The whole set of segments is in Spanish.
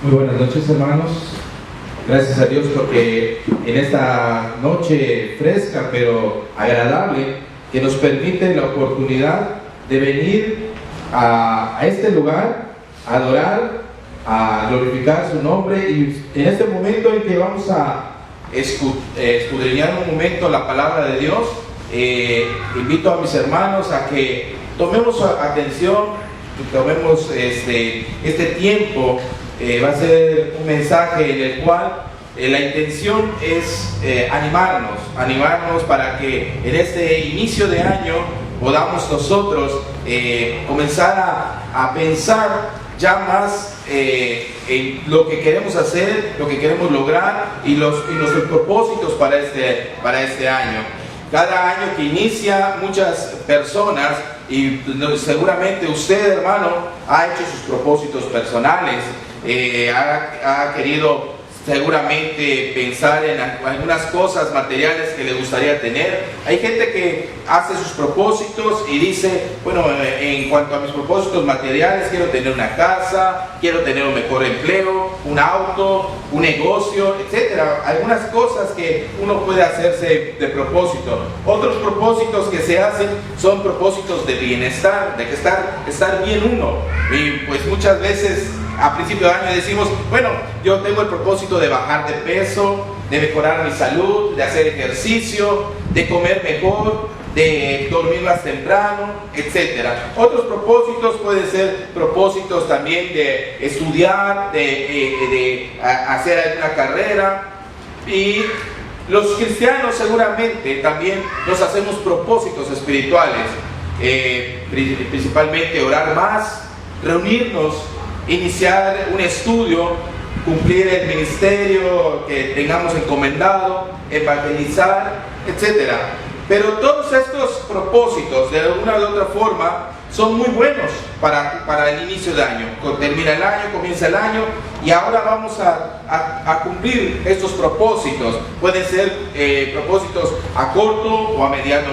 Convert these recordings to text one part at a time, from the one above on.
Muy buenas noches, hermanos. Gracias a Dios porque en esta noche fresca pero agradable que nos permite la oportunidad de venir a este lugar, a adorar, a glorificar su nombre, y en este momento en que vamos a escudriñar un momento la palabra de Dios, invito a mis hermanos a que tomemos atención, tomemos este tiempo. Va a ser un mensaje en el cual la intención es animarnos para que en este inicio de año podamos nosotros comenzar a pensar ya más en lo que queremos hacer, lo que queremos lograr y nuestros propósitos para este año. Cada año que inicia, muchas personas, y seguramente usted, hermano, ha hecho sus propósitos personales. Ha querido seguramente pensar en algunas cosas materiales que le gustaría tener. Hay gente que hace sus propósitos y dice, bueno, en cuanto a mis propósitos materiales, quiero tener una casa, quiero tener un mejor empleo, un auto, un negocio, etcétera. Algunas cosas que uno puede hacerse de propósito. Otros propósitos que se hacen son propósitos de bienestar, de que estar bien uno. Y pues muchas veces a principio de año decimos, bueno, yo tengo el propósito de bajar de peso, de mejorar mi salud, de hacer ejercicio, de comer mejor, de dormir más temprano, etc. Otros propósitos pueden ser propósitos también de estudiar, de hacer alguna carrera. Y los cristianos seguramente también nos hacemos propósitos espirituales, principalmente orar más, reunirnos, iniciar un estudio, cumplir el ministerio que tengamos encomendado, evangelizar, etc. Pero todos estos propósitos, de alguna u otra forma, son muy buenos para el inicio de año. Termina el año, comienza el año, y ahora vamos a cumplir estos propósitos. Pueden ser propósitos a corto o a mediano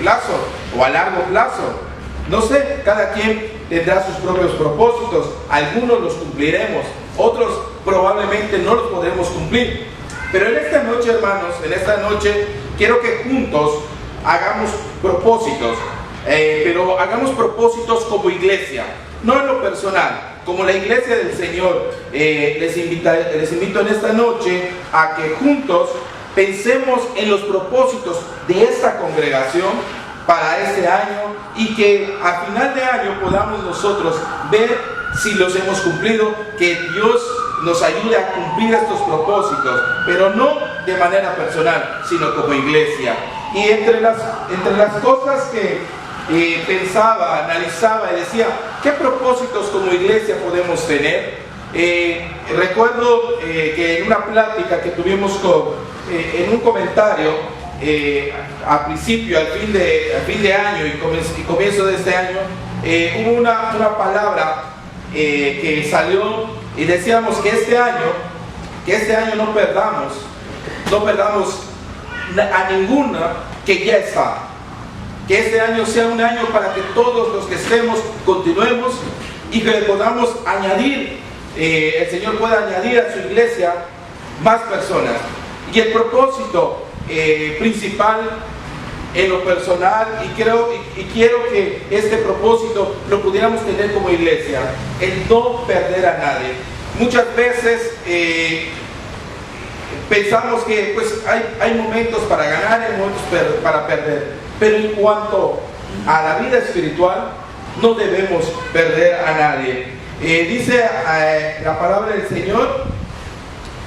plazo, o a largo plazo. No sé, cada quien tendrá sus propios propósitos. Algunos los cumpliremos, otros probablemente no los podremos cumplir. Pero en esta noche, hermanos, quiero que juntos hagamos propósitos, pero hagamos propósitos como iglesia, no en lo personal. Como la iglesia del Señor, les invito en esta noche a que juntos pensemos en los propósitos de esta congregación para este año, y que a final de año podamos nosotros ver si los hemos cumplido, que Dios nos ayude a cumplir estos propósitos, pero no de manera personal, sino como iglesia. Y entre las cosas que pensaba, analizaba y decía, ¿qué propósitos como iglesia podemos tener? Recuerdo que en una plática que tuvimos en un comentario, al fin de año y comienzo de este año, hubo una palabra que salió, y decíamos que este año no perdamos a ninguna que ya está. Que este año sea un año para que todos los que estemos continuemos, y que podamos añadir, el Señor pueda añadir a su iglesia más personas. Y el propósito principal en lo personal, y quiero que este propósito lo pudiéramos tener como iglesia, el no perder a nadie. Muchas veces pensamos que pues hay momentos para ganar y momentos para perder, pero en cuanto a la vida espiritual, no debemos perder a nadie. Dice la palabra del Señor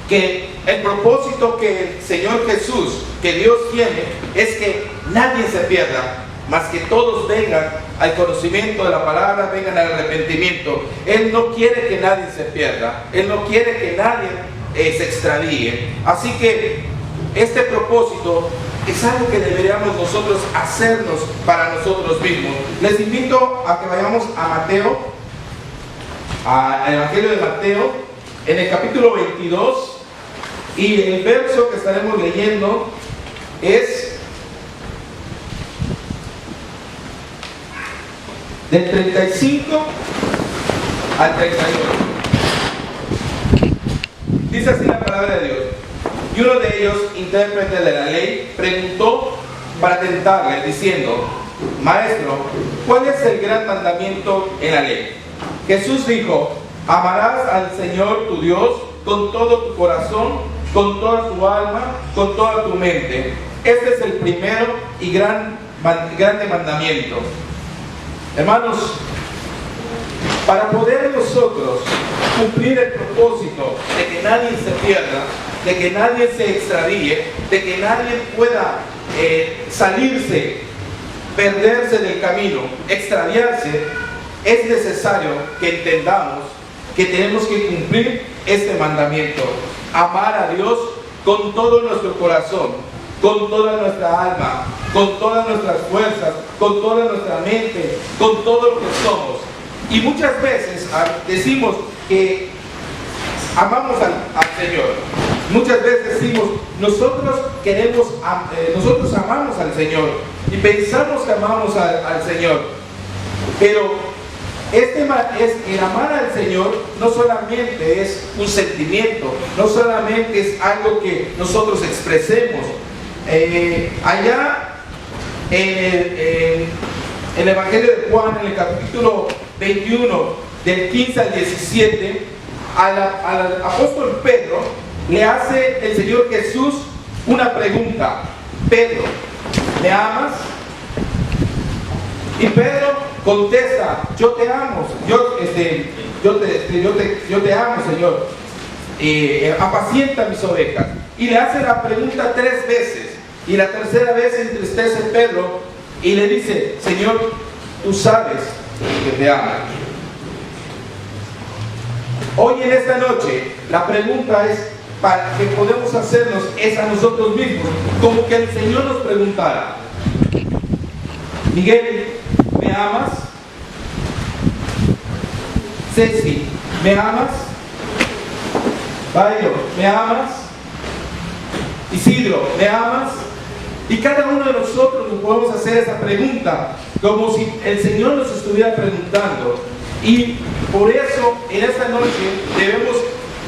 que el propósito que el Señor Jesús, que Dios tiene, es que nadie se pierda, mas que todos vengan al conocimiento de la palabra, vengan al arrepentimiento. Él no quiere que nadie se pierda, Él no quiere que nadie se extravíe. Así que este propósito es algo que deberíamos nosotros hacernos para nosotros mismos. Les invito a que vayamos a Mateo, al Evangelio de Mateo, en el capítulo 22, y el verso que estaremos leyendo es del 35 al 38. Dice así la palabra de Dios. Y uno de ellos, intérprete de la ley, preguntó para tentarle, diciendo: Maestro, ¿cuál es el gran mandamiento en la ley? Jesús dijo: amarás al Señor tu Dios con todo tu corazón, con toda tu alma, con toda tu mente. Este es el primero y grande mandamiento. Hermanos, para poder nosotros cumplir el propósito de que nadie se pierda, de que nadie se extravíe, de que nadie pueda salirse, perderse del camino, extraviarse, es necesario que entendamos que tenemos que cumplir este mandamiento: amar a Dios con todo nuestro corazón, con toda nuestra alma, con todas nuestras fuerzas, con toda nuestra mente, con todo lo que somos. Y muchas veces decimos que amamos al Señor. Muchas veces decimos: nosotros amamos al Señor, y pensamos que amamos al Señor. Pero el amar al Señor no solamente es un sentimiento, no solamente es algo que nosotros expresemos. Allá en el Evangelio de Juan, en el capítulo 21, del 15 al 17, al apóstol Pedro le hace el Señor Jesús una pregunta: Pedro, ¿me amas? Y Pedro contesta: yo te amo, yo te amo, Señor, apacienta mis ovejas. Y le hace la pregunta 3 veces, y la tercera vez entristece Pedro y le dice: Señor, tú sabes que te amo. Hoy en esta noche la pregunta es para que podemos hacernos es a nosotros mismos, como que el Señor nos preguntara: Miguel, ¿me amas? Ceci, ¿me amas? Bayo, ¿me amas? Isidro, ¿me amas? Y cada uno de nosotros nos podemos hacer esa pregunta, como si el Señor nos estuviera preguntando. Y por eso en esta noche debemos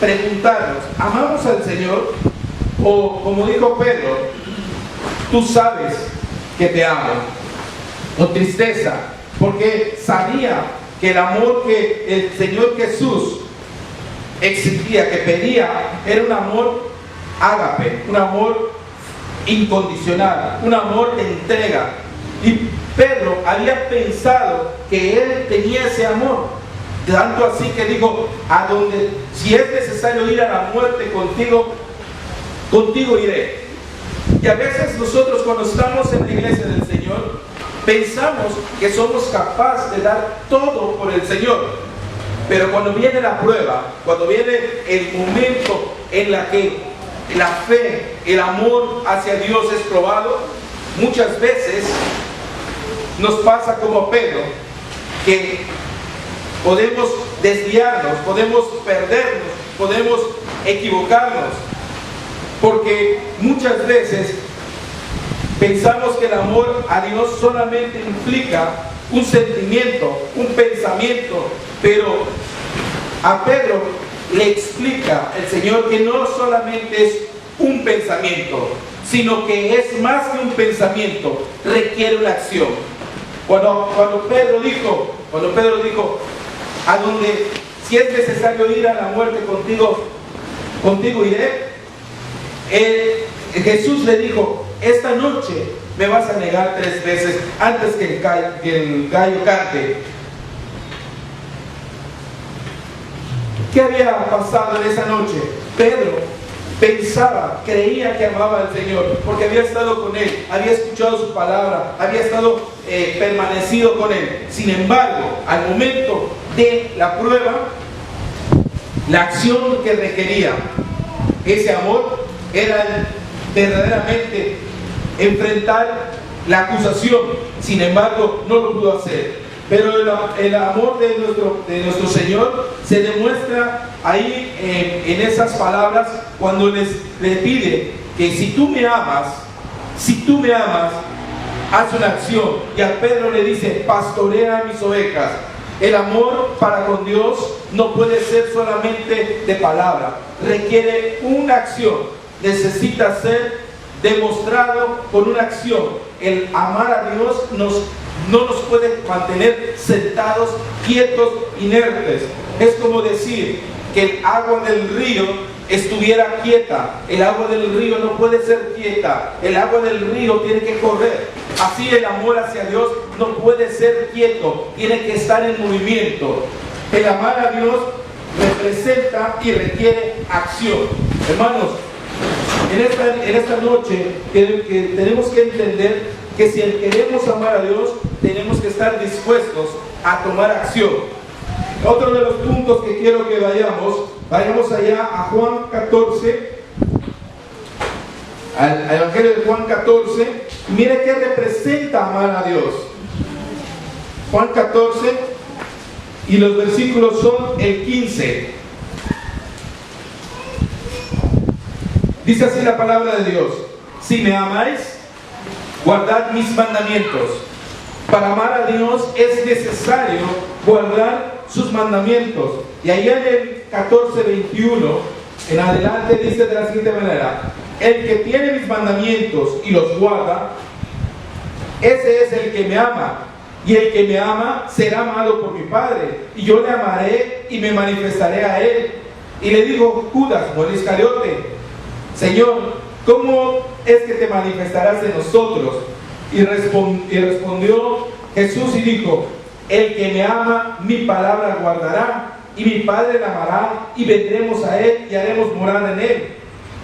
preguntarnos: ¿amamos al Señor? O como dijo Pedro: tú sabes que te amo. Con tristeza, porque sabía que el amor que el Señor Jesús exigía, que pedía, era un amor ágape, un amor incondicional, un amor de entrega. Y Pedro había pensado que él tenía ese amor, tanto así que dijo: a donde, si es necesario ir a la muerte contigo, contigo iré. Y a veces nosotros, cuando estamos en la iglesia del Señor, pensamos que somos capaces de dar todo por el Señor. Pero cuando viene la prueba, cuando viene el momento en la que la fe, el amor hacia Dios es probado, muchas veces nos pasa como a Pedro, que podemos desviarnos, podemos perdernos, podemos equivocarnos, porque muchas veces pensamos que el amor a Dios solamente implica un sentimiento, un pensamiento, pero a Pedro le explica el Señor que no solamente es un pensamiento, sino que es más que un pensamiento, requiere una acción. Cuando Pedro dijo, a donde, si es necesario ir a la muerte contigo iré, Jesús le dijo: esta noche me vas a negar 3 veces antes que el gallo cante. ¿Qué había pasado en esa noche? Pedro pensaba, creía que amaba al Señor, porque había estado con Él, había escuchado su palabra, había estado permanecido con Él. Sin embargo, al momento de la prueba, la acción que requería ese amor era verdaderamente enfrentar la acusación. Sin embargo, no lo pudo hacer. Pero el amor de nuestro Señor se demuestra ahí en esas palabras, cuando le pide que si tú me amas, haz una acción. Y a Pedro le dice: pastorea mis ovejas. El amor para con Dios no puede ser solamente de palabra, requiere una acción, necesita ser demostrado con una acción. El amar a Dios no nos puede mantener sentados, quietos, inertes. Es como decir que el agua del río estuviera quieta. El agua del río no puede ser quieta, el agua del río tiene que correr. Así el amor hacia Dios no puede ser quieto, tiene que estar en movimiento. El amar a Dios representa y requiere acción. Hermanos, en esta noche tenemos que entender que si queremos amar a Dios, tenemos que estar dispuestos a tomar acción. Otro de los puntos que quiero que vayamos allá a Juan 14, al Evangelio de Juan 14. Mire qué representa amar a Dios. Juan 14, y los versículos son el 15. Dice así la palabra de Dios: si me amáis, guardad mis mandamientos. Para amar a Dios es necesario guardar sus mandamientos. Y allá en el 14:21 en adelante dice de la siguiente manera: el que tiene mis mandamientos y los guarda, ese es el que me ama. Y el que me ama será amado por mi Padre, y yo le amaré y me manifestaré a él. Y le dijo Judas, no el Iscariote: Señor, ¿cómo es que te manifestarás en nosotros? Y respondió Jesús y dijo: el que me ama, mi palabra guardará, y mi Padre le amará, y vendremos a él y haremos morada en él.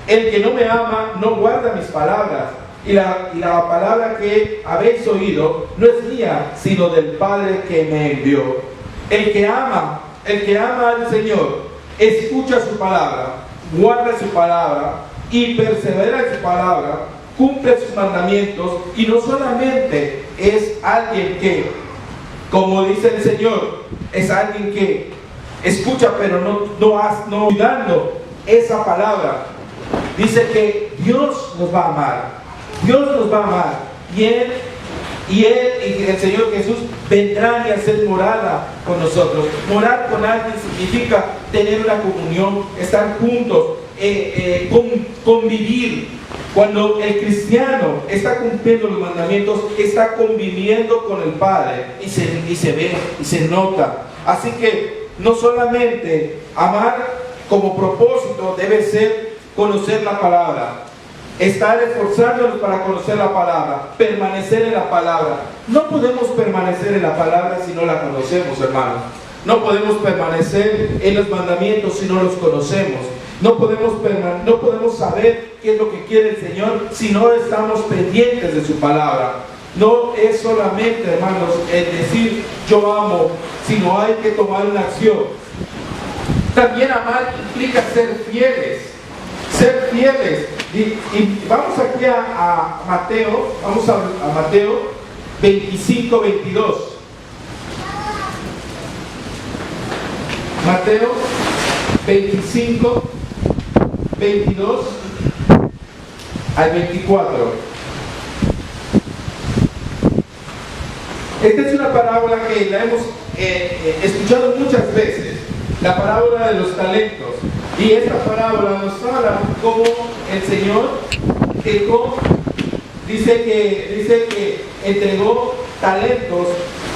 El que no me ama no guarda mis palabras, y la palabra que habéis oído no es mía, sino del Padre que me envió. El que ama al Señor, escucha su palabra, guarda su palabra y persevera en su palabra, cumple sus mandamientos, y no solamente es alguien que, como dice el Señor, es alguien que escucha pero no cuidando esa palabra. Dice que Dios nos va a amar. Dios nos va a amar, y el Señor Jesús vendrán y hacer morada con nosotros. Morar con alguien significa tener una comunión, estar juntos, convivir. Cuando el cristiano está cumpliendo los mandamientos, está conviviendo con el Padre, y se ve y se nota. Así que no solamente amar como propósito debe ser conocer la palabra, estar esforzándonos para conocer la palabra, permanecer en la palabra. No podemos permanecer en la palabra si no la conocemos, hermanos. No podemos permanecer en los mandamientos si no los conocemos. No podemos saber qué es lo que quiere el Señor si no estamos pendientes de su palabra. No es solamente, hermanos, el decir yo amo, sino hay que tomar una acción. También amar implica ser fieles. Ser fieles. Y vamos aquí a Mateo, a Mateo 25:22. Mateo 25, 22 al 24. Esta es una parábola que la hemos escuchado muchas veces, la parábola de los talentos. Y esta parábola nos habla cómo el Señor dice que entregó talentos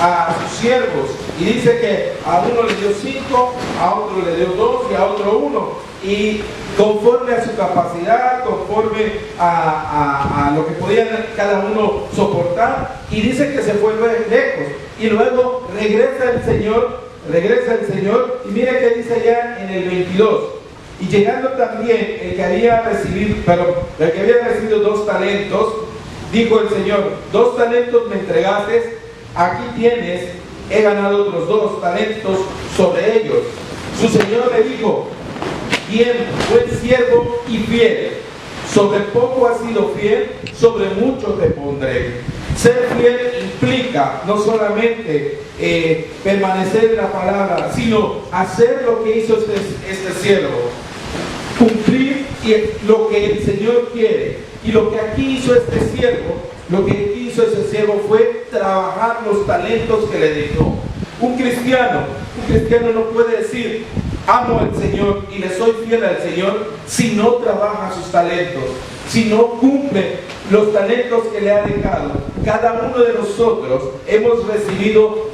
a sus siervos, y dice que a uno le dio 5, a otro le dio 2 y a otro 1, y conforme a su capacidad, conforme a lo que podían cada uno soportar, y dice que se fue lejos, y luego regresa el Señor, y mire que dice allá en el 22: y llegando también el que había recibido 2 talentos, dijo el Señor: 2 talentos me entregaste, aquí tienes, he ganado otros 2 talentos sobre ellos. Su Señor le dijo: bien, buen siervo y fiel, sobre poco has sido fiel, sobre mucho te pondré. Ser fiel implica no solamente permanecer en la palabra, sino hacer lo que hizo este siervo, cumplir lo que el Señor quiere. Y lo que aquí hizo este siervo fue trabajar los talentos que le dejó. Un cristiano no puede decir, amo al Señor y le soy fiel al Señor, si no trabaja sus talentos, si no cumple los talentos que le ha dejado. Cada uno de nosotros hemos recibido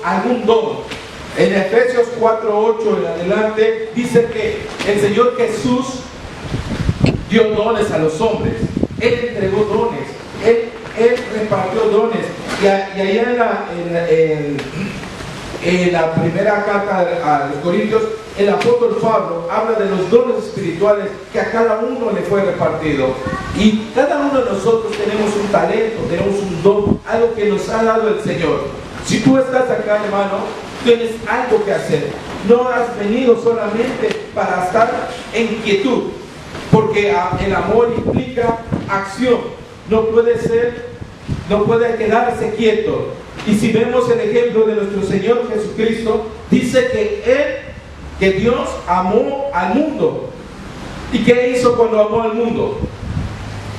algún don. En Efesios 4:8 en adelante dice que el Señor Jesús dio dones a los hombres. Él entregó dones, Él repartió dones. Y allá en la primera carta a los Corintios, el apóstol Pablo habla de los dones espirituales que a cada uno le fue repartido. Y cada uno de nosotros tenemos un talento, tenemos un don, algo que nos ha dado el Señor. Si tú estás acá, hermano, tienes algo que hacer. No has venido solamente para estar en quietud, porque el amor implica acción. No puede quedarse quieto. Y si vemos el ejemplo de nuestro Señor Jesucristo, dice que Dios amó al mundo. ¿Y qué hizo cuando amó al mundo?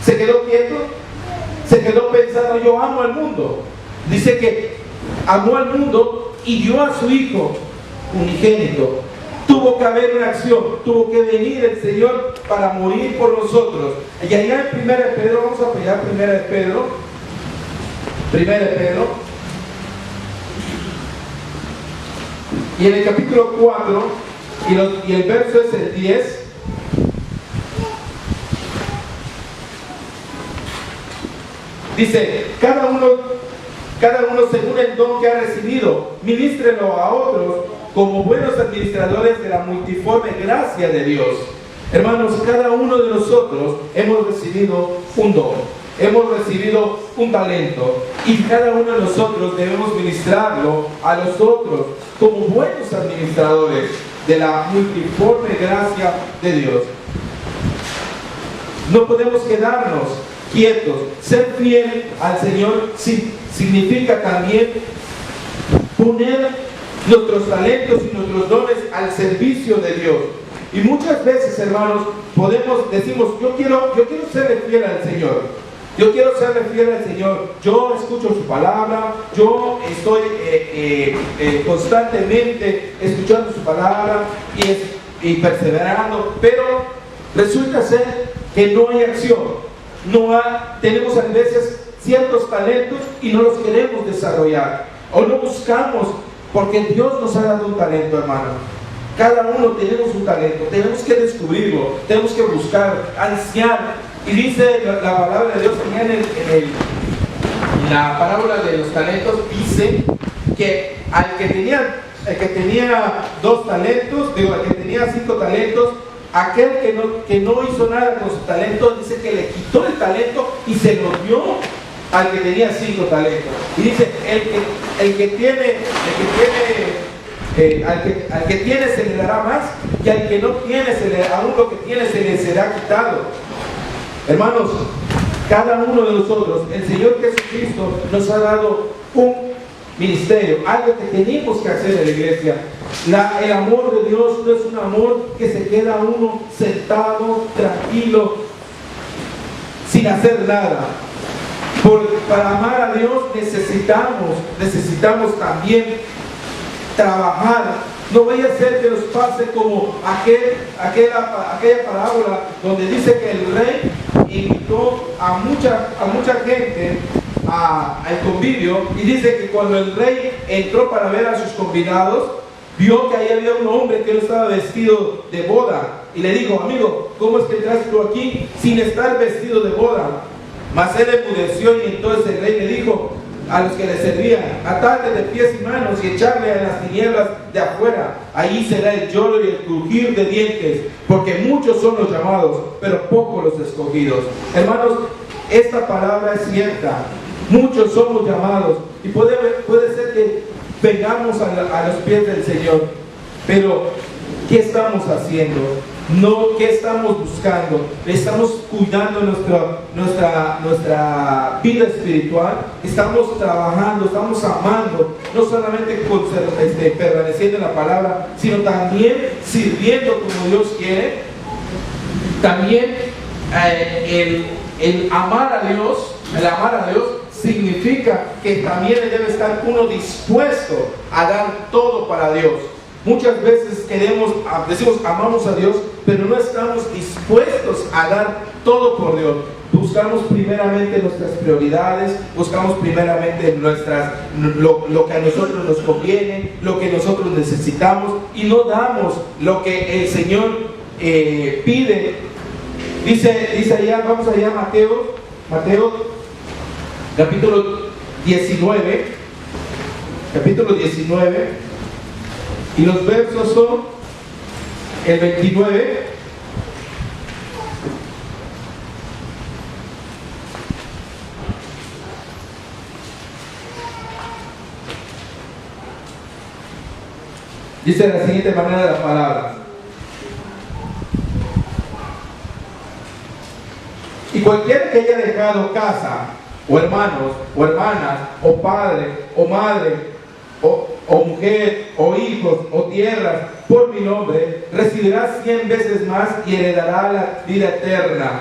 ¿Se quedó quieto? ¿Se quedó pensando, yo amo al mundo? Dice que amó al mundo y dio a su Hijo unigénito. Tuvo que haber una acción, tuvo que venir el Señor para morir por nosotros. Y allá en 1 de Pedro, vamos a pegar 1 de Pedro. 1 de Pedro. Y en el capítulo 4, y el verso es el 10. Dice, cada uno según el don que ha recibido, ministrelo a otros como buenos administradores de la multiforme gracia de Dios. Hermanos, cada uno de nosotros hemos recibido un don, hemos recibido un talento, y cada uno de nosotros debemos ministrarlo a los otros como buenos administradores de la multiforme gracia de Dios. No podemos quedarnos quietos. Ser fiel al Señor significa también poner nuestros talentos y nuestros dones al servicio de Dios. Y muchas veces, hermanos, decimos, yo quiero serle fiel al Señor. Yo quiero serle fiel al Señor. Yo escucho su palabra, yo estoy constantemente escuchando su palabra y perseverando, pero resulta ser que no hay acción. Tenemos a veces ciertos talentos y no los queremos desarrollar, o no buscamos, porque Dios nos ha dado un talento, hermano. Cada uno tenemos un talento, tenemos que descubrirlo, tenemos que buscar, ansiar. Y dice la palabra de Dios en la parábola de los talentos, dice que al que tenía 2 talentos, al que tenía 5 talentos, aquel que no hizo nada con su talento, dice que le quitó el talento y se lo dio al que tenía 5 talentos. Y dice, al que tiene se le dará más, y al que no tiene, aún lo que tiene se le será quitado. Hermanos, cada uno de nosotros, el Señor Jesucristo nos ha dado un ministerio, algo que tenemos que hacer en la iglesia. El amor de Dios no es un amor que se queda uno sentado, tranquilo, sin hacer nada. Para amar a Dios necesitamos también trabajar. No vaya a ser que nos pase como aquella parábola donde dice que el rey invitó a mucha gente al convivio, y dice que cuando el rey entró para ver a sus convidados, vio que ahí había un hombre que no estaba vestido de boda, y le dijo, amigo, ¿cómo es que entraste tú aquí sin estar vestido de boda? Mas él enmudeció, y entonces el rey le dijo a los que le servían, atadle de pies y manos y echarle a las tinieblas de afuera. Allí será el lloro y el crujir de dientes, porque muchos son los llamados, pero pocos los escogidos. Hermanos, esta palabra es cierta. Muchos somos llamados, y puede ser que vengamos a los pies del Señor, pero ¿qué estamos haciendo? No, ¿qué estamos buscando? ¿Estamos cuidando nuestra vida espiritual? ¿Estamos trabajando? ¿Estamos amando? No solamente permaneciendo en la palabra, sino también sirviendo como Dios quiere. También el amar a Dios significa que también debe estar uno dispuesto a dar todo para Dios. Muchas veces decimos amamos a Dios, pero no estamos dispuestos a dar todo por Dios. Buscamos primeramente nuestras prioridades, buscamos primeramente lo que a nosotros nos conviene, lo que nosotros necesitamos, y no damos lo que el Señor pide. Dice allá, vamos allá, Mateo capítulo 19, y los versos son el 29. Dice de la siguiente manera la palabra: y cualquiera que haya dejado casa, o hermanos, o hermanas, o padre, o madre, o mujer, o hijos, o tierras, por mi nombre, recibirá 100 veces más y heredará la vida eterna.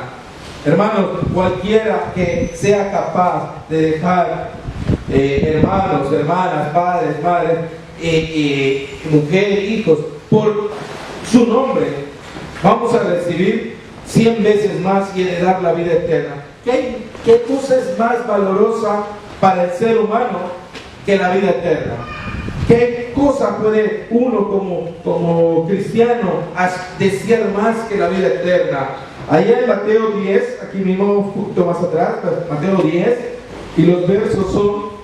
Hermanos, cualquiera que sea capaz de dejar hermanos, hermanas, padres, madres, mujer, hijos, por su nombre, vamos a recibir 100 veces más y heredar la vida eterna. ¿Qué cosa es más valorosa para el ser humano que la vida eterna? ¿Qué cosa puede uno como cristiano desear más que la vida eterna? Allá en Mateo 10, aquí mismo un poquito más atrás, Mateo 10, y los versos son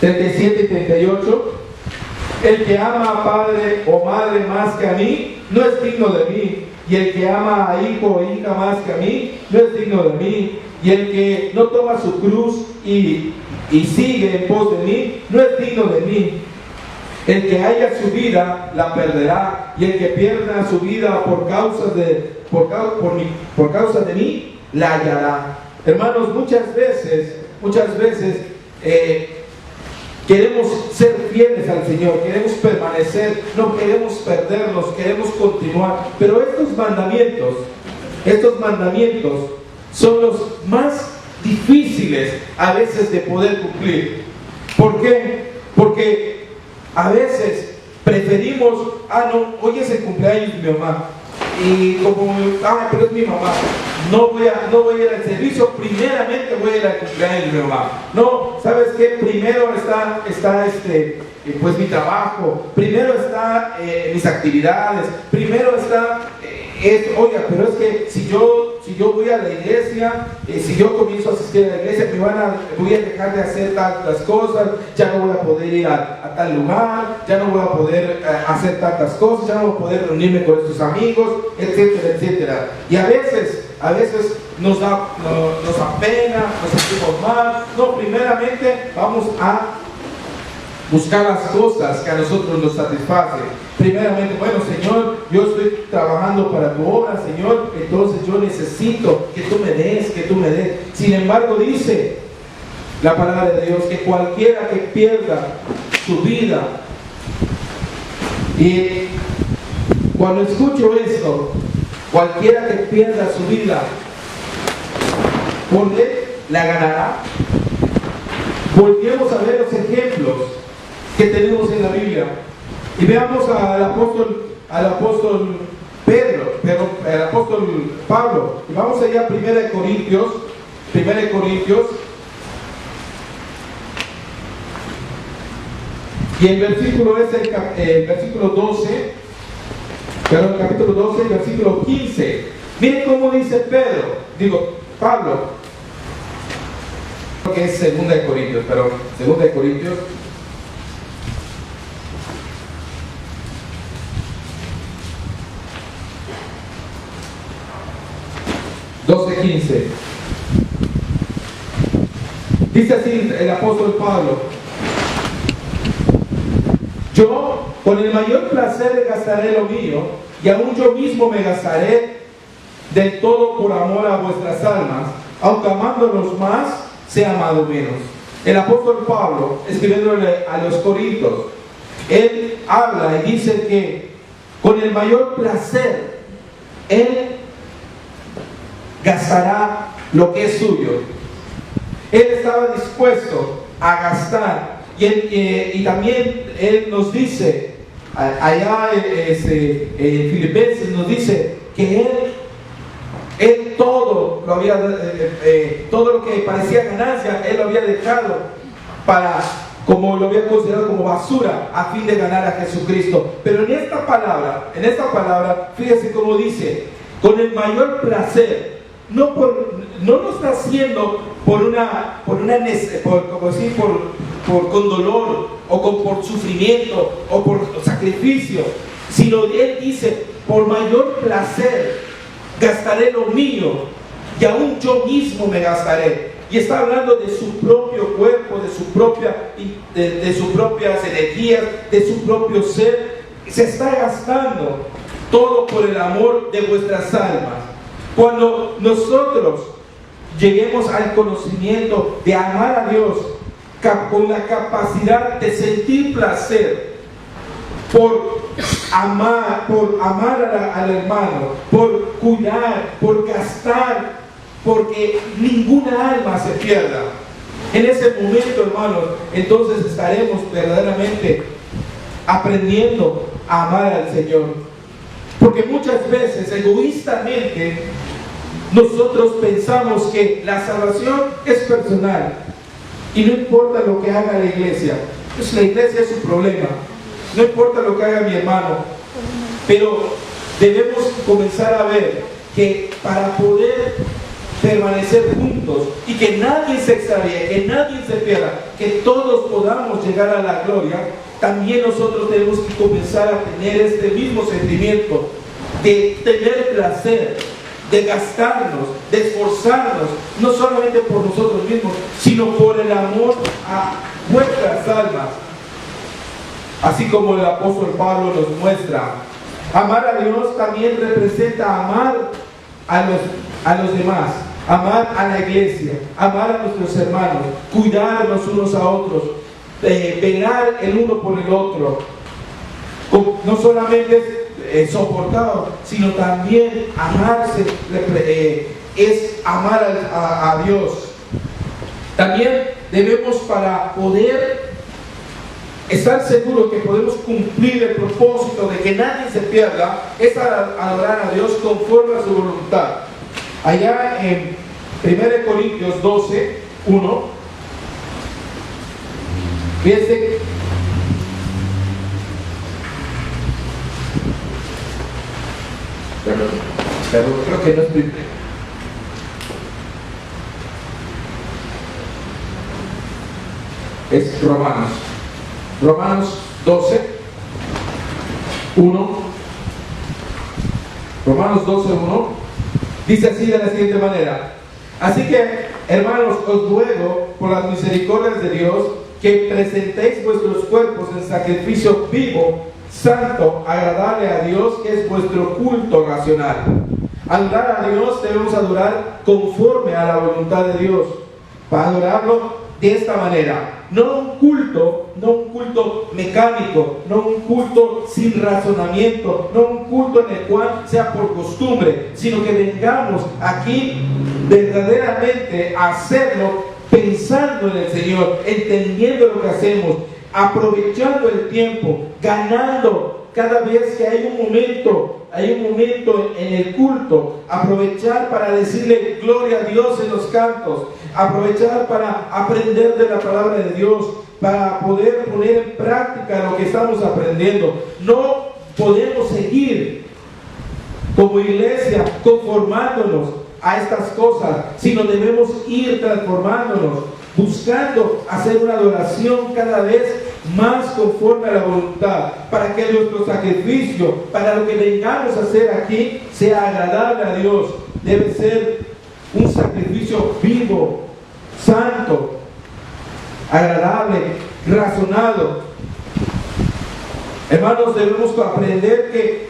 37 y 38. El que ama a padre o madre más que a mí, no es digno de mí. Y el que ama a hijo o hija más que a mí, no es digno de mí. Y el que no toma su cruz y sigue en pos de mí, no es digno de mí. El que haya su vida, la perderá. Y el que pierda su vida por causa de mí, la hallará. Hermanos, muchas veces, queremos ser fieles al Señor, queremos permanecer, no queremos perdernos, queremos continuar. Pero estos mandamientos son los más difíciles a veces de poder cumplir. ¿Por qué? Porque a veces preferimos, hoy es el cumpleaños de mi mamá, y pero es mi mamá, no voy a ir al servicio, primeramente voy a ir al cumpleaños de mi mamá. No, ¿sabes qué? Primero está pues mi trabajo, primero está mis actividades, primero está oiga, pero es que si yo voy a la iglesia, si yo comienzo a asistir a la iglesia, voy a dejar de hacer tantas cosas, ya no voy a poder ir a tal lugar, ya no voy a poder hacer tantas cosas, ya no voy a poder reunirme con estos amigos, etcétera, etcétera. Y a veces nos da pena, nos sentimos mal. No, primeramente vamos a buscar las cosas que a nosotros nos satisfacen. Primeramente, bueno, Señor, yo estoy trabajando para tu obra, Señor, entonces yo necesito que tú me des. Sin embargo, dice la palabra de Dios que cualquiera que pierda su vida, y cuando escucho esto, cualquiera que pierda su vida, ¿por qué la ganará? Volvemos a ver los ejemplos que tenemos en la Biblia y veamos al apóstol Pedro, el apóstol Pablo, y vamos allá a 1 Corintios, y el versículo es el versículo 12, el capítulo 12, el versículo 15. Miren cómo dice Pablo, creo que es 2 Corintios, pero 2 Corintios 12:15. Dice así el apóstol Pablo: yo con el mayor placer gastaré lo mío, y aún yo mismo me gastaré del todo por amor a vuestras almas, aunque amándolos más, sea amado menos. El apóstol Pablo, escribiéndole a los Corintios, él habla y dice que con el mayor placer él gastará lo que es suyo. Él estaba dispuesto a gastar. Y también Él nos dice, allá en Filipenses nos dice que Él todo lo había, todo lo que parecía ganancia, Él lo había dejado como lo había considerado como basura a fin de ganar a Jesucristo. Pero en esta palabra, fíjese cómo dice, con el mayor placer, no lo está haciendo con dolor o por sufrimiento o por sacrificio, sino Él dice, por mayor placer gastaré lo mío y aún yo mismo me gastaré. Y está hablando de su propio cuerpo, de sus propias energías, de su propio ser. Se está gastando todo por el amor de vuestras almas. Cuando nosotros lleguemos al conocimiento de amar a Dios con la capacidad de sentir placer por amar al hermano, por cuidar, por gastar, porque ninguna alma se pierda. En ese momento, hermanos, entonces estaremos verdaderamente aprendiendo a amar al Señor. Porque muchas veces, egoístamente, nosotros pensamos que la salvación es personal y no importa lo que haga la iglesia. Pues la iglesia es su problema. No importa lo que haga mi hermano. Pero debemos comenzar a ver que para poder permanecer juntos y que nadie se extravíe, que nadie se pierda, que todos podamos llegar a la gloria, también nosotros tenemos que comenzar a tener este mismo sentimiento de tener placer, de gastarnos, de esforzarnos, no solamente por nosotros mismos, sino por el amor a vuestras almas. Así como el apóstol Pablo nos muestra, amar a Dios también representa amar a los demás, amar a la iglesia, amar a nuestros hermanos, cuidarnos unos a otros, velar el uno por el otro. No solamente soportado, sino también amarse es amar a Dios. También debemos, para poder estar seguros que podemos cumplir el propósito de que nadie se pierda, es adorar a Dios conforme a su voluntad. Allá en 1 Corintios 12, 1, fíjense, pero creo que no es primero. Es Romanos 12, 1. Romanos 12, 1. Dice así de la siguiente manera: así que, hermanos, os ruego por las misericordias de Dios que presentéis vuestros cuerpos en sacrificio vivo, santo, agradable a Dios, que es vuestro culto racional. Al adorar a Dios debemos adorar conforme a la voluntad de Dios. Para adorarlo de esta manera, no un culto mecánico, no un culto sin razonamiento, no un culto en el cual sea por costumbre, sino que vengamos aquí verdaderamente a hacerlo pensando en el Señor, entendiendo lo que hacemos, aprovechando el tiempo, ganando cada vez que hay un momento en el culto, aprovechar para decirle gloria a Dios en los cantos, aprovechar para aprender de la palabra de Dios, para poder poner en práctica lo que estamos aprendiendo. No podemos seguir como iglesia conformándonos a estas cosas, sino debemos ir transformándonos, buscando hacer una adoración cada vez más conforme a la voluntad, para que nuestro sacrificio, para lo que vengamos a hacer aquí, sea agradable a Dios. Debe ser un sacrificio vivo, santo, agradable, razonado. Hermanos, debemos aprender que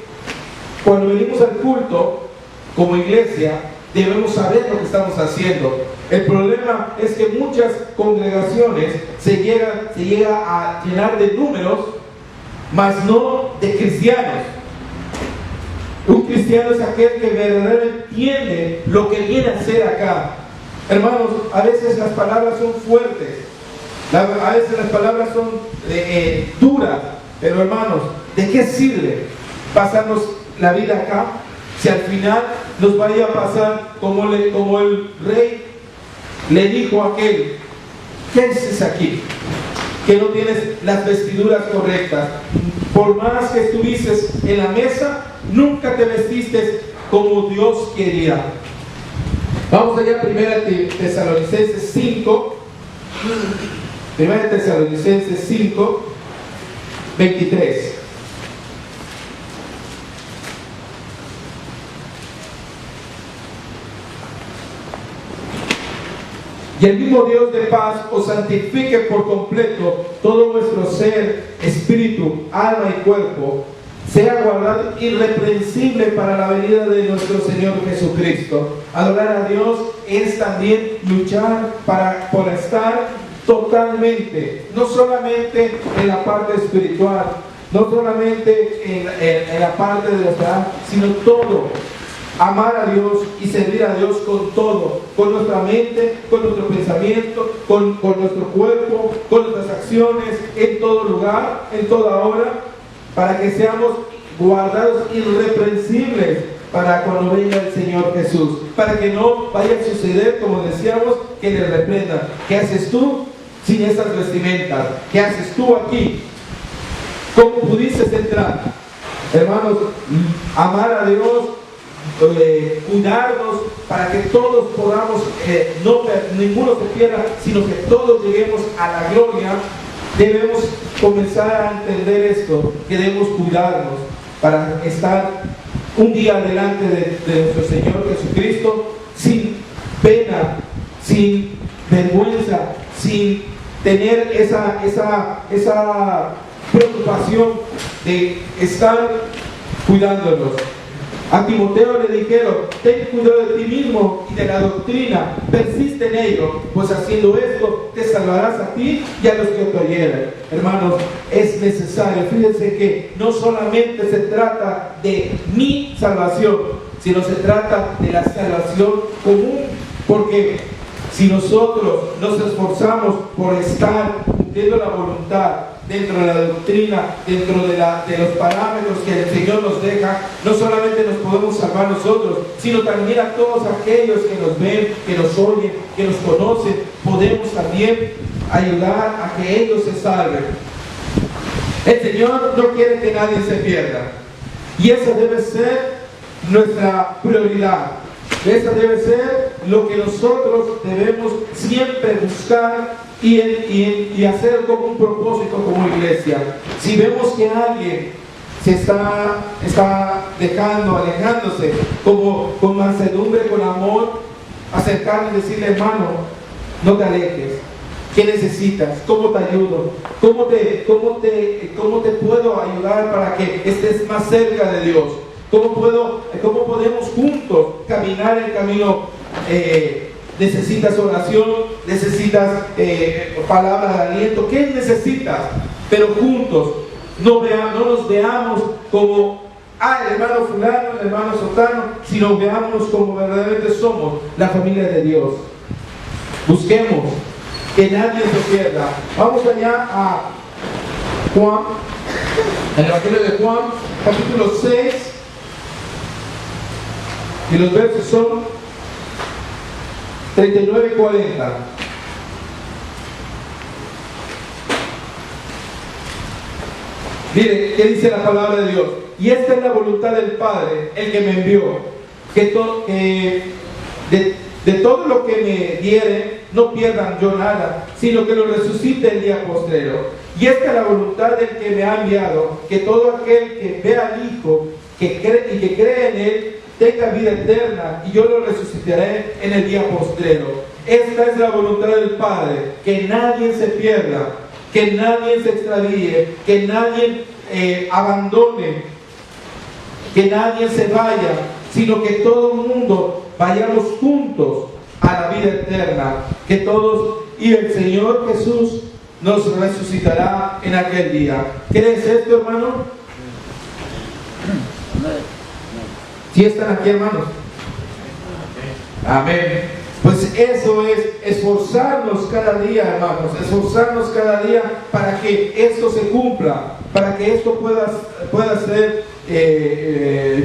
cuando venimos al culto como iglesia, debemos saber lo que estamos haciendo. El problema es que muchas congregaciones se llega a llenar de números, mas no de cristianos. Un cristiano es aquel que verdaderamente entiende lo que viene a hacer acá. Hermanos, a veces las palabras son fuertes, a veces las palabras son duras, pero hermanos, ¿de qué sirve pasarnos la vida acá si al final nos vaya a pasar como el rey le dijo a aquel: ¿qué haces aquí? Que no tienes las vestiduras correctas. Por más que estuvieses en la mesa, nunca te vestiste como Dios quería. Vamos allá a 1 Tesalonicenses 5. 1 Tesalonicenses 5, 23. Y el mismo Dios de paz os santifique por completo todo vuestro ser, espíritu, alma y cuerpo, sea guardado irreprensible para la venida de nuestro Señor Jesucristo. Adorar a Dios es también luchar por estar totalmente, no solamente en la parte espiritual, no solamente en la parte de la verdad, sino todo. Amar a Dios y servir a Dios con todo, con nuestra mente, con nuestro pensamiento, con nuestro cuerpo, con nuestras acciones, en todo lugar, en toda hora, para que seamos guardados irreprensibles para cuando venga el Señor Jesús, para que no vaya a suceder, como decíamos, que le reprendan. ¿Qué haces tú sin esas vestimentas? ¿Qué haces tú aquí? ¿Cómo pudiste entrar? Hermanos, amar a Dios, cuidarnos para que todos podamos, ninguno se pierda, sino que todos lleguemos a la gloria. Debemos comenzar a entender esto, que debemos cuidarnos para estar un día delante de nuestro Señor Jesucristo sin pena, sin vergüenza, sin tener esa preocupación de estar cuidándonos. A Timoteo le dijeron: ten cuidado de ti mismo y de la doctrina, persiste en ello, pues haciendo esto te salvarás a ti y a los que te oyeren. Hermanos, es necesario, fíjense que no solamente se trata de mi salvación, sino se trata de la salvación común, porque si nosotros nos esforzamos por estar cumpliendo la voluntad dentro de la doctrina, dentro de los parámetros que el Señor nos deja, no solamente nos podemos salvar nosotros, sino también a todos aquellos que nos ven, que nos oyen, que nos conocen, podemos también ayudar a que ellos se salven. El Señor no quiere que nadie se pierda, y esa debe ser nuestra prioridad. Esa debe ser lo que nosotros debemos siempre buscar y hacer como un propósito como iglesia. Si vemos que alguien se está alejándose, como con mansedumbre, con amor, acercarnos y decirle: hermano, no te alejes. ¿Qué necesitas? ¿Cómo te ayudo? ¿Cómo te puedo ayudar para que estés más cerca de Dios? ¿Cómo podemos juntos caminar el camino? Necesitas oración, necesitas palabra de aliento. ¿Qué necesitas? Pero juntos, no nos veamos como el hermano fulano, el hermano sotano, sino veámonos como verdaderamente somos la familia de Dios. Busquemos que nadie se pierda. Vamos allá a Juan, el Evangelio de Juan, capítulo 6, y los versos son 39 y 40. Mire, ¿qué dice la palabra de Dios? Y esta es la voluntad del Padre, el que me envió, que de todo lo que me diere, no pierdan yo nada, sino que lo resucite el día postrero. Y esta es la voluntad del que me ha enviado, que todo aquel que vea al Hijo que cree en Él, tenga vida eterna, y yo lo resucitaré en el día postrero. Esta es la voluntad del Padre, que nadie se pierda, que nadie se extravíe, que nadie abandone, que nadie se vaya, sino que todo el mundo vayamos juntos a la vida eterna, que todos, y el Señor Jesús nos resucitará en aquel día. ¿Crees esto, hermano? ¿Sí están aquí, hermanos? Amén. Pues eso es esforzarnos cada día, hermanos, esforzarnos cada día para que esto se cumpla, para que esto pueda ser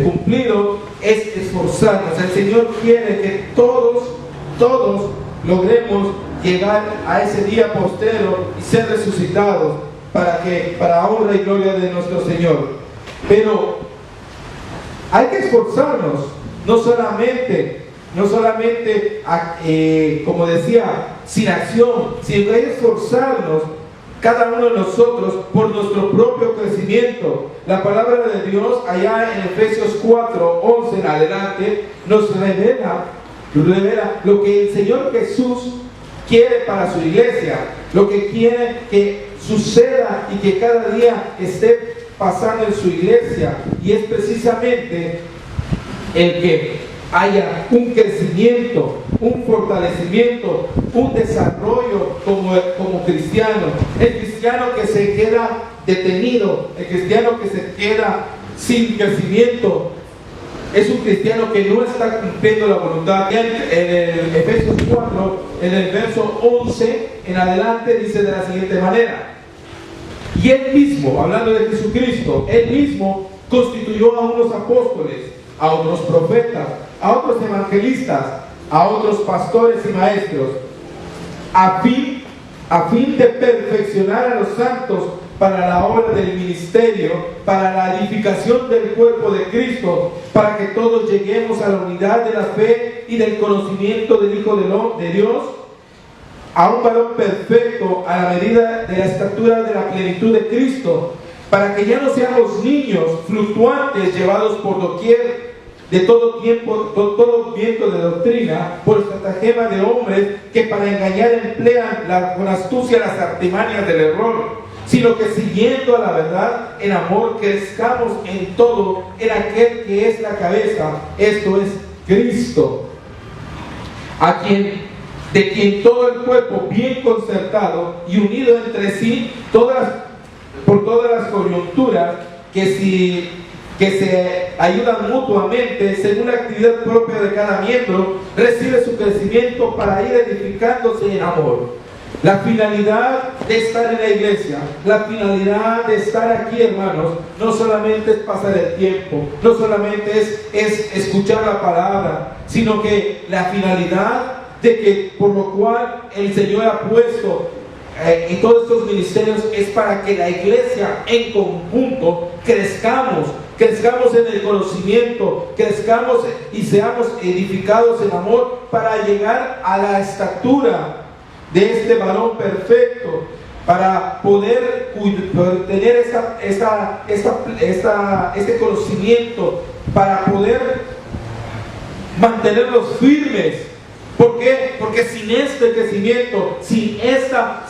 cumplido, es esforzarnos. El Señor quiere que todos logremos llegar a ese día postero y ser resucitados para honra y gloria de nuestro Señor. Pero hay que esforzarnos, no solamente como decía, sin acción, sino hay que esforzarnos cada uno de nosotros por nuestro propio crecimiento. La palabra de Dios allá en Efesios 4:11 en adelante nos revela lo que el Señor Jesús quiere para su iglesia, lo que quiere que suceda y que cada día esté pasando en su iglesia, y es precisamente el que haya un crecimiento, un fortalecimiento, un desarrollo como cristiano. El cristiano que se queda detenido, el cristiano que se queda sin crecimiento, es un cristiano que no está cumpliendo la voluntad. En el Efesios 4, en el verso 11 en adelante, dice de la siguiente manera: y él mismo, hablando de Jesucristo, él mismo constituyó a unos apóstoles, a otros profetas, a otros evangelistas, a otros pastores y maestros, a fin de perfeccionar a los santos para la obra del ministerio, para la edificación del cuerpo de Cristo, para que todos lleguemos a la unidad de la fe y del conocimiento del Hijo de Dios, a un varón perfecto, a la medida de la estatura de la plenitud de Cristo, para que ya no seamos niños fluctuantes, llevados por doquier de todo viento de doctrina, por estratagema de hombres que para engañar emplean con astucia las artimañas del error, sino que siguiendo a la verdad en amor crezcamos en todo en aquel que es la cabeza, esto es Cristo, de quien todo el cuerpo bien concertado y unido entre sí por todas las coyunturas que se ayudan mutuamente según la actividad propia de cada miembro, recibe su crecimiento para ir edificándose en amor. La finalidad de estar en la iglesia, la finalidad de estar aquí, hermanos, no solamente es pasar el tiempo, no solamente es escuchar la palabra, sino que la finalidad de que por lo cual el Señor ha puesto en todos estos ministerios es para que la iglesia en conjunto crezcamos en el conocimiento, crezcamos y seamos edificados en amor para llegar a la estatura de este varón perfecto, para poder tener este conocimiento, para poder mantenerlos firmes. ¿Por qué? Porque sin este crecimiento, sin esta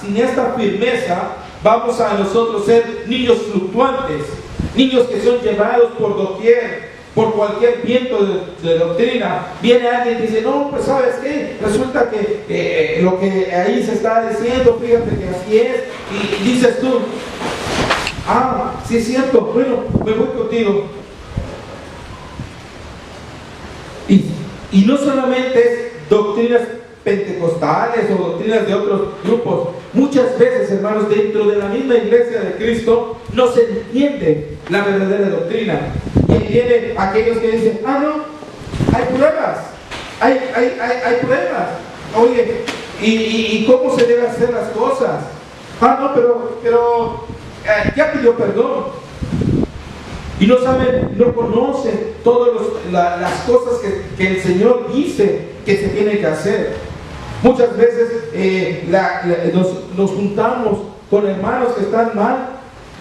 firmeza, vamos a nosotros ser niños fluctuantes, niños que son llevados por doquier, por cualquier viento de doctrina. Viene alguien y dice: no, pues ¿sabes qué? Resulta que lo que ahí se está diciendo, fíjate que así es, y dices tú: ah, sí es cierto, bueno, me voy contigo. Y no solamente es doctrinas pentecostales o doctrinas de otros grupos. Muchas veces, hermanos, dentro de la misma iglesia de Cristo no se entiende la verdadera doctrina. Y vienen aquellos que dicen: ah, no, hay pruebas, hay pruebas. Oye, ¿y cómo se deben hacer las cosas? Ah, no, pero ya pidió perdón. Y no saben, no conocen todas las cosas que el Señor dice que se tiene que hacer. Muchas veces nos juntamos con hermanos que están mal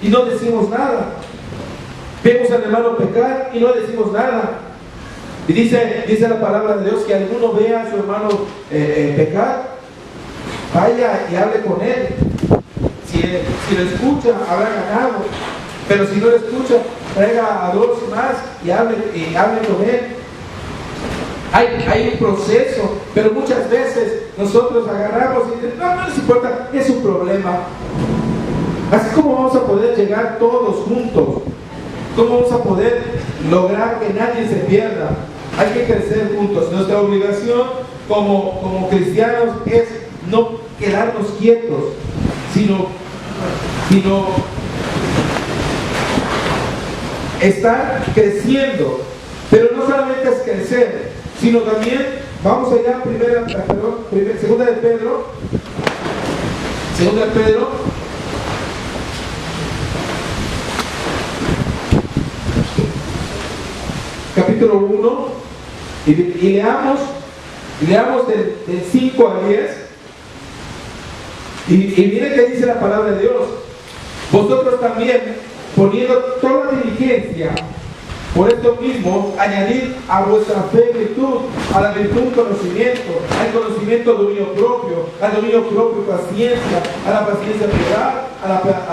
y no decimos nada. Vemos al hermano pecar y no decimos nada. Y dice la palabra de Dios que alguno vea a su hermano pecar, vaya y hable con él. Si lo escucha, habrá ganado. Pero si no lo escucha, traiga a dos más y hable con él. Hay un proceso, pero muchas veces nosotros agarramos y decimos: no nos importa, es un problema. Así como vamos a poder llegar todos juntos ¿Cómo vamos a poder lograr que nadie se pierda? Hay que crecer juntos. Nuestra obligación como cristianos es no quedarnos quietos, sino estar creciendo. Pero no solamente es crecer, sino también, vamos allá, segunda de Pedro, capítulo 1, y leamos del 5 al 10, y miren que dice la palabra de Dios: vosotros también, poniendo toda diligencia, por esto mismo, añadid a vuestra fe virtud, a la virtud conocimiento, al conocimiento dominio propio, al dominio propio paciencia, a la paciencia piedad, a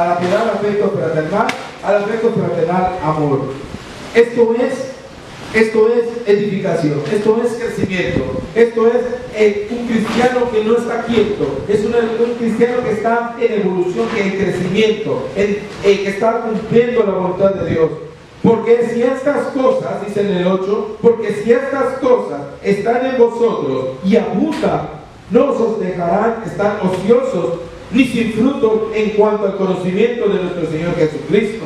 la piedad afecto fraternal, al afecto fraternal amor. Esto es edificación, esto es crecimiento, esto es un cristiano que no está quieto, es un cristiano que está en evolución, que en crecimiento, que está cumpliendo la voluntad de Dios. Porque si estas cosas, dice en el 8, porque si estas cosas están en vosotros y abundan, no os dejarán estar ociosos ni sin fruto en cuanto al conocimiento de nuestro Señor Jesucristo.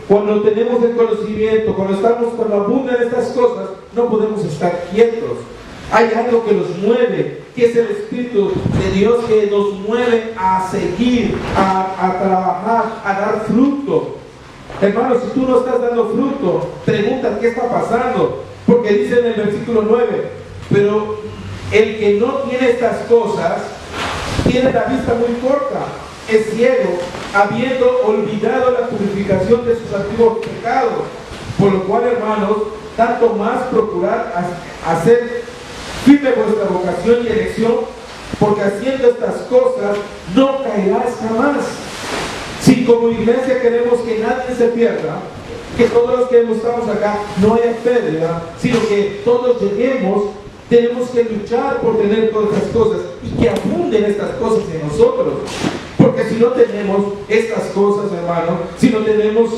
Cuando tenemos el conocimiento, cuando abundan estas cosas, no podemos estar quietos. Hay algo que nos mueve, que es el Espíritu de Dios, que nos mueve a seguir, a trabajar, a dar fruto. Hermano, si tú no estás dando fruto, pregunta qué está pasando, porque dice en el versículo 9, pero el que no tiene estas cosas tiene la vista muy corta, es ciego, habiendo olvidado la purificación de sus antiguos pecados. Por lo cual, hermanos, tanto más procurad hacer firme vuestra vocación y elección, porque haciendo estas cosas no caerás jamás. Si como iglesia queremos que nadie se pierda, que todos los que estamos acá no haya pérdida, sino que todos lleguemos, tenemos que luchar por tener todas estas cosas y que abunden estas cosas en nosotros. Porque si no tenemos estas cosas, hermano, si no tenemos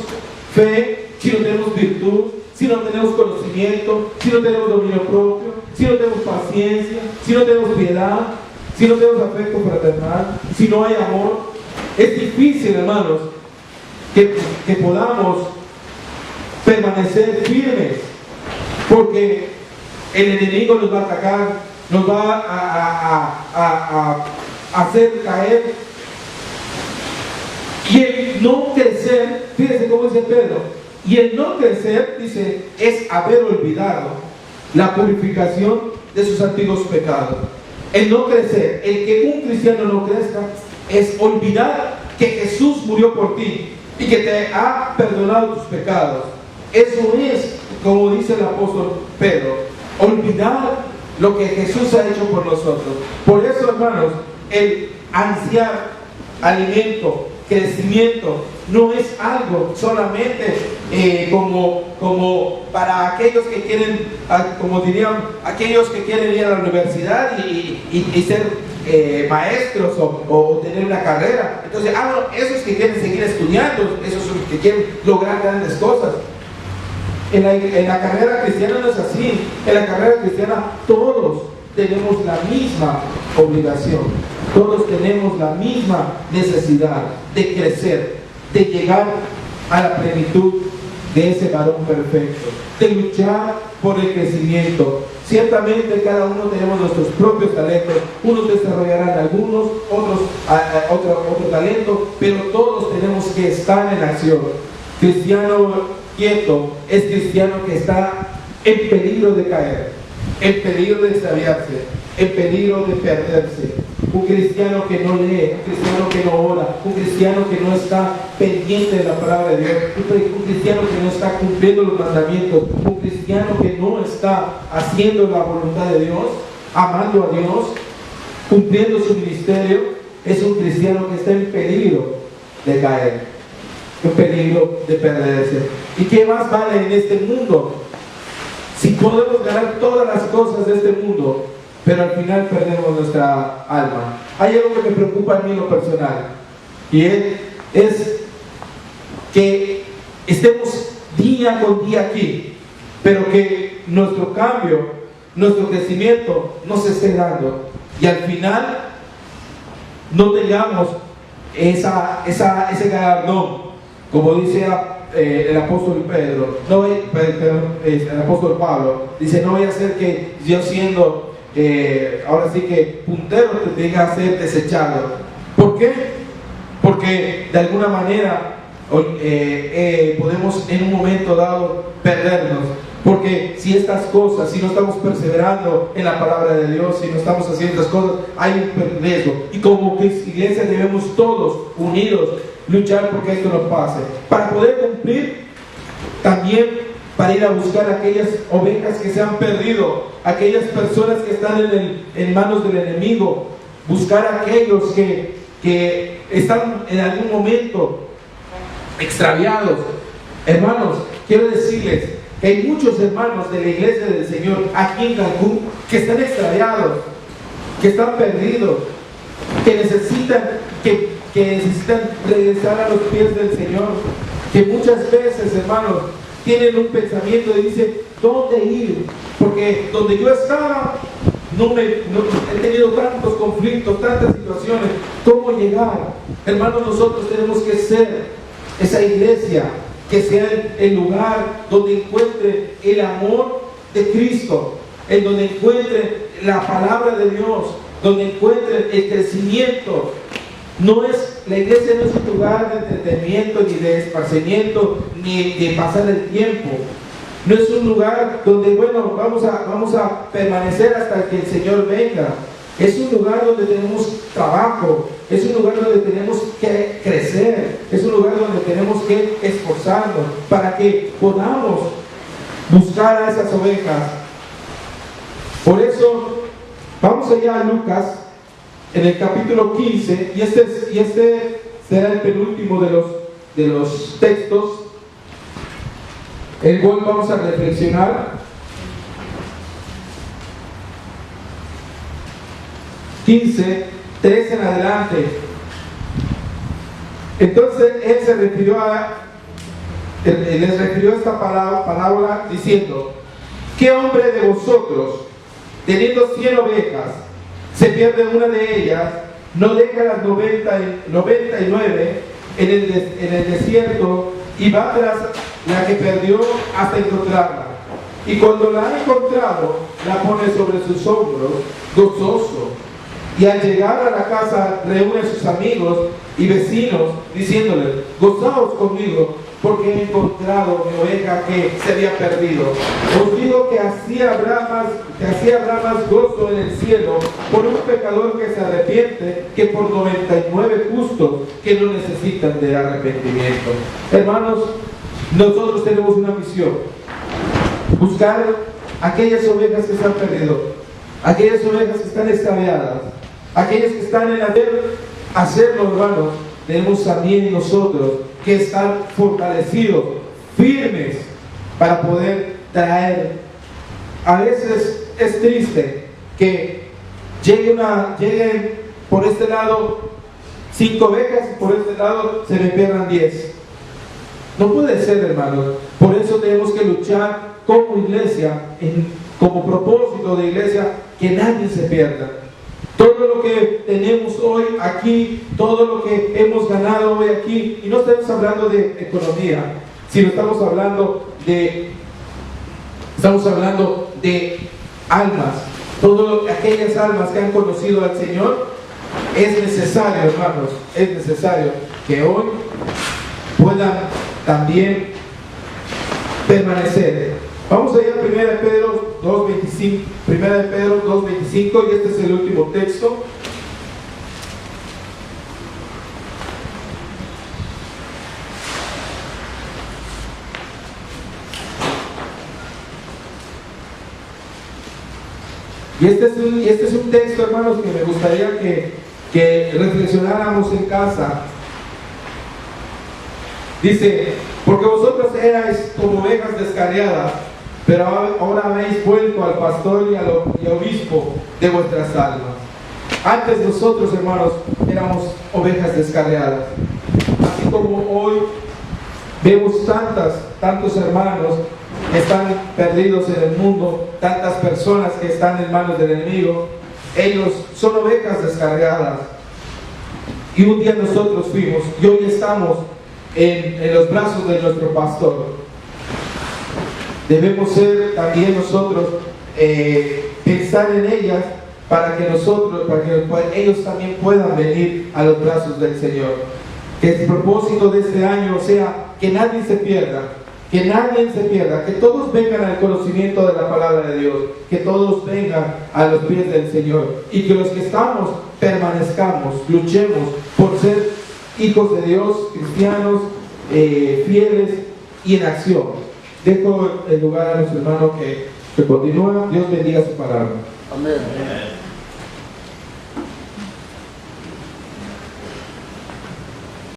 fe, si no tenemos virtud, si no tenemos conocimiento, si no tenemos dominio propio, si no tenemos paciencia, si no tenemos piedad, si no tenemos afecto fraternal, si no hay amor, es difícil, hermanos, que podamos permanecer firmes, porque el enemigo nos va a atacar, nos va a hacer caer. Y el no crecer, fíjense cómo dice Pedro, y el no crecer, dice, es haber olvidado la purificación de sus antiguos pecados. El no crecer, el que un cristiano no crezca, es olvidar que Jesús murió por ti y que te ha perdonado tus pecados. Eso es, como dice el apóstol Pedro, olvidar lo que Jesús ha hecho por nosotros. Por eso, hermanos, el ansiar alimento, crecimiento, no es algo solamente como para aquellos que quieren, como dirían, aquellos que quieren ir a la universidad y ser maestros o tener una carrera. Entonces, esos que quieren seguir estudiando, esos que quieren lograr grandes cosas. En la carrera cristiana no es así. En la carrera cristiana todos tenemos la misma obligación, todos tenemos la misma necesidad de crecer, de llegar a la plenitud de ese varón perfecto, de luchar por el crecimiento. Ciertamente cada uno tenemos nuestros propios talentos, unos desarrollarán algunos, otros otro talento, pero todos tenemos que estar en acción. Cristiano quieto es cristiano que está en peligro de caer, en peligro de extraviarse, en peligro de perderse. Un cristiano que no lee, un cristiano que no ora, un cristiano que no está pendiente de la palabra de Dios, un cristiano que no está cumpliendo los mandamientos, un cristiano que no está haciendo la voluntad de Dios, amando a Dios, cumpliendo su ministerio, es un cristiano que está en peligro de caer, en peligro de perderse. ¿Y qué más vale en este mundo? Si podemos ganar todas las cosas de este mundo, pero al final perdemos nuestra alma. Hay algo que me preocupa a mí en lo personal, y es que estemos día con día aquí, pero que nuestro cambio, nuestro crecimiento no se esté dando, y al final no tengamos ese galardón, como dice el apóstol Pedro, el apóstol Pablo, dice: no vaya a ser que yo siendo ahora sí que puntero te tenga a ser desechado. ¿Por qué? Porque de alguna manera podemos en un momento dado perdernos, porque si estas cosas, si no estamos perseverando en la palabra de Dios, si no estamos haciendo estas cosas, hay un riesgo, y como iglesia debemos todos unidos luchar porque esto no pase, para poder cumplir, también para ir a buscar aquellas ovejas que se han perdido, aquellas personas que están en manos del enemigo, buscar a aquellos que están en algún momento extraviados. Hermanos, quiero decirles que hay muchos hermanos de la iglesia del Señor aquí en Cancún que están extraviados, que están perdidos, que necesitan regresar a los pies del Señor, que muchas veces, hermanos, tienen un pensamiento y dicen: ¿dónde ir? Porque donde yo estaba he tenido tantos conflictos, tantas situaciones. ¿Cómo llegar? Hermanos, nosotros tenemos que ser esa iglesia que sea el lugar donde encuentre el amor de Cristo, en donde encuentre la palabra de Dios, donde encuentre el crecimiento. La iglesia no es un lugar de entretenimiento, ni de esparcimiento, ni de pasar el tiempo. No es un lugar donde, bueno, vamos a permanecer hasta que el Señor venga. Es un lugar donde tenemos trabajo, es un lugar donde tenemos que crecer, es un lugar donde tenemos que esforzarnos para que podamos buscar a esas ovejas. Por eso, vamos allá a Lucas, en el capítulo 15, y este será el penúltimo de los textos, el cual vamos a reflexionar. 15, 13 en adelante. Entonces él les refirió esta parábola diciendo: ¿qué hombre de vosotros, teniendo 100 ovejas, se pierde una de ellas, no deja las 99 en el desierto y va tras la que perdió hasta encontrarla? Y cuando la ha encontrado, la pone sobre sus hombros, gozoso. Y al llegar a la casa, reúne a sus amigos y vecinos, diciéndoles: gozaos conmigo, porque he encontrado mi oveja que se había perdido. Os digo que así habrá más gozo en el cielo por un pecador que se arrepiente, que por 99 justos que no necesitan de arrepentimiento. Hermanos, nosotros tenemos una misión: buscar aquellas ovejas que se han perdido, aquellas ovejas que están extraviadas, aquellas que están en hacerlo, hermanos. Tenemos también nosotros que estar fortalecidos, firmes, para poder traer. A veces es triste que lleguen por este lado 5 ovejas y por este lado se me pierdan 10. No puede ser, hermanos. Por eso tenemos que luchar como iglesia, como propósito de iglesia, que nadie se pierda. Todo lo que tenemos hoy aquí, todo lo que hemos ganado hoy aquí, y no estamos hablando de economía, sino estamos hablando de almas. Todas aquellas almas que han conocido al Señor, es necesario, hermanos, es necesario que hoy puedan también permanecer. Vamos allá a 1 Pedro 2.25, 1 Pedro 2.25, y este es el último texto. Y este es un texto, hermanos, que me gustaría que reflexionáramos en casa. Dice: porque vosotros erais como ovejas descarriadas, pero ahora habéis vuelto al pastor y al obispo de vuestras almas. Antes nosotros, hermanos, éramos ovejas descarriadas. Así como hoy Vemos tantos hermanos que están perdidos en el mundo, tantas personas que están en manos del enemigo. Ellos son ovejas descargadas. Y un día nosotros fuimos y hoy estamos en los brazos de nuestro pastor. Debemos ser también nosotros, pensar en ellas para que ellos también puedan venir a los brazos del Señor. Que el propósito de este año sea que nadie se pierda, que todos vengan al conocimiento de la palabra de Dios, que todos vengan a los pies del Señor, y que los que estamos permanezcamos, luchemos por ser hijos de Dios, cristianos, fieles y en acción. Dejo el lugar a nuestro hermano que continúa. Dios bendiga su palabra. Amén.